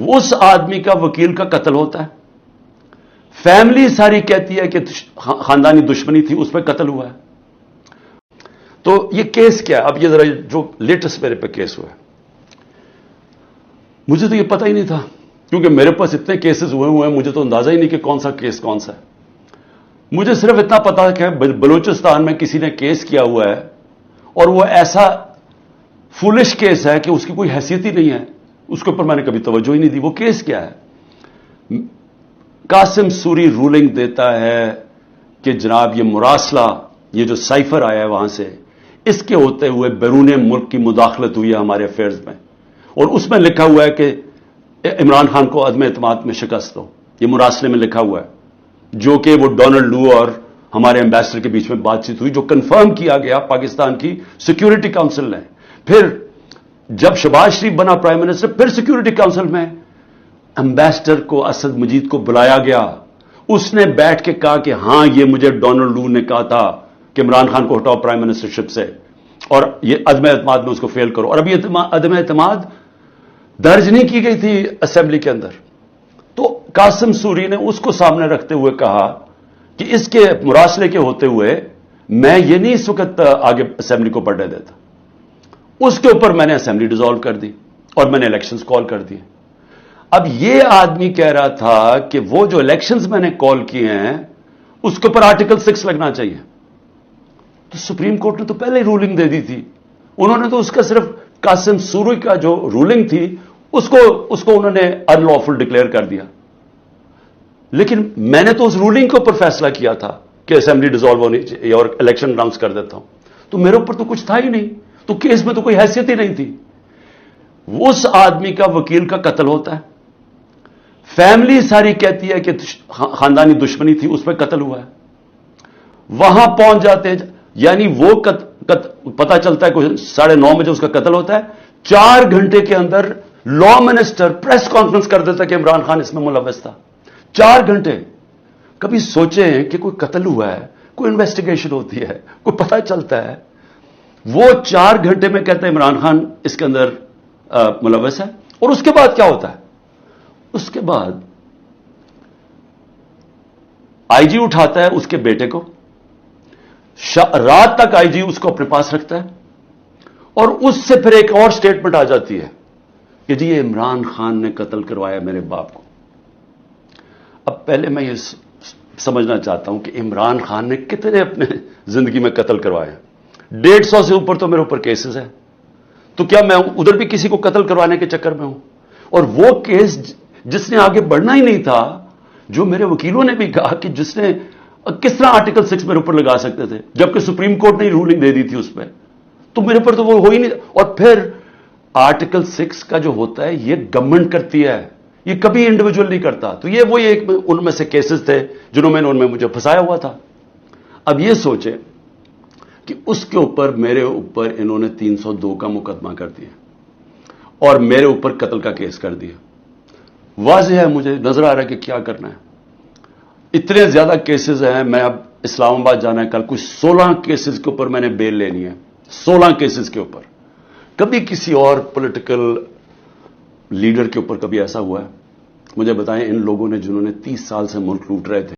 उस आदमी का वकील का कत्ल होता है, फैमिली सारी कहती है कि खानदानी दुश्मनी थी, उस पर कत्ल हुआ है। तो ये केस क्या है? अब ये जरा जो लेटेस्ट मेरे पे केस हुआ है, मुझे तो ये पता ही नहीं था, क्योंकि मेरे पास इतने केसेस हुए हैं, मुझे तो अंदाजा ही नहीं कि कौन सा केस कौन सा है। मुझे सिर्फ इतना पता है कि बलूचिस्तान में किसी ने केस किया हुआ है और वो ऐसा फुलिश केस है कि उसकी कोई हैसियत ही नहीं है, उसके ऊपर मैंने कभी तवज्जो ही नहीं दी। वो केस क्या है? कासिम सूरी रूलिंग देता है कि जनाब ये मुरासला, ये जो साइफर आया है वहां से, इसके होते हुए बैरून मुल्क की मुदाखलत हुई है हमारे अफेयर्स में, और उसमें लिखा हुआ है कि इमरान खान को अदम एतमाद में शिकस्त दो। ये मुरासले में लिखा हुआ है, जो कि वो डोनाल्ड लू और हमारे एम्बेसडर के बीच में बातचीत हुई, जो कंफर्म किया गया पाकिस्तान की सिक्योरिटी काउंसिल ने। फिर जब शहबाज शरीफ बना प्राइम मिनिस्टर, फिर सिक्योरिटी काउंसिल में एम्बेसडर को, असद मजीद को बुलाया गया। उसने बैठ के कहा कि हां, ये मुझे डोनाल्ड लू ने कहा था कि इमरान खान को हटाओ प्राइम मिनिस्टरशिप से, और ये अदम एतमाद में उसको फेल करो। और अभी अदम एतमाद दर्ज नहीं की गई थी असेंबली के अंदर, तो कासिम सूरी ने उसको सामने रखते हुए कहा कि इसके मुरासले के होते हुए मैं ये नहीं इस वक्त आगे असेंबली को बढ़ने देता। उसके ऊपर मैंने असेंबली डिसॉल्व कर दी और मैंने इलेक्शंस कॉल कर दिए। अब ये आदमी कह रहा था कि वो जो इलेक्शंस मैंने कॉल किए हैं उसके ऊपर आर्टिकल 6 लगना चाहिए। तो सुप्रीम कोर्ट ने तो पहले ही रूलिंग दे दी थी, उन्होंने तो उसका सिर्फ कासिम सूरी का जो रूलिंग थी उसको उन्होंने अनलॉफुल डिक्लेयर कर दिया। लेकिन मैंने तो उस रूलिंग के ऊपर फैसला किया था कि असेंबली डिसॉल्व होनी चाहिए और इलेक्शन अनाउंस कर देता हूं, तो मेरे ऊपर तो कुछ था ही नहीं, तो केस में तो कोई हैसियत ही नहीं थी। उस आदमी का वकील का कत्ल होता है, फैमिली सारी कहती है कि खानदानी दुश्मनी थी, उस पर कत्ल हुआ है। वहां पहुंच जाते हैं, यानी वो पता चलता है कि 9:30 बजे उसका कत्ल होता है। 4 घंटे के अंदर लॉ मिनिस्टर प्रेस कॉन्फ्रेंस कर देता कि इमरान खान इसमें मुलव्वस था। 4 घंटे। कभी सोचे हैं कि कोई कत्ल हुआ है, कोई इन्वेस्टिगेशन होती है, कोई पता चलता है, वो 4 घंटे में कहता है इमरान खान इसके अंदर मुलव्वस है। और उसके बाद क्या होता है? उसके बाद आईजी उठाता है उसके बेटे को, रात तक आईजी उसको अपने पास रखता है, और उससे फिर एक और स्टेटमेंट आ जाती है कि जी ये इमरान खान ने कत्ल करवाया मेरे बाप को। अब पहले मैं ये समझना चाहता हूं कि इमरान खान ने कितने अपने जिंदगी में कत्ल करवाए? 150 से ऊपर तो मेरे ऊपर केसेस है, तो क्या मैं उधर भी किसी को कत्ल करवाने के चक्कर में हूं? और वो केस जिसने आगे बढ़ना ही नहीं था, जो मेरे वकीलों ने भी कहा कि जिसने किस तरह आर्टिकल 6 मेरे ऊपर लगा सकते थे, जबकि सुप्रीम कोर्ट ने रूलिंग दे दी थी उस पर, तो मेरे ऊपर तो वो हो ही नहीं। और फिर आर्टिकल 6 का जो होता है ये गवर्नमेंट करती है, ये कभी इंडिविजुअल नहीं करता। तो ये वही एक उनमें से केसेस थे जिन्होंने उनमें मुझे फंसाया हुआ था। अब ये सोचे कि उसके ऊपर मेरे ऊपर इन्होंने 302 का मुकदमा कर दिया और मेरे ऊपर कत्ल का केस कर दिया। वाज़ेह है, मुझे नजर आ रहा है कि क्या करना है। इतने ज्यादा केसेस हैं, मैं अब इस्लामाबाद जाना है कल, कुछ 16 केसेस के ऊपर मैंने बेल लेनी है, 16 केसेस के ऊपर। कभी किसी और पॉलिटिकल लीडर के ऊपर कभी ऐसा हुआ है? मुझे बताएं, इन लोगों ने जिन्होंने 30 साल से मुल्क लूट रहे थे,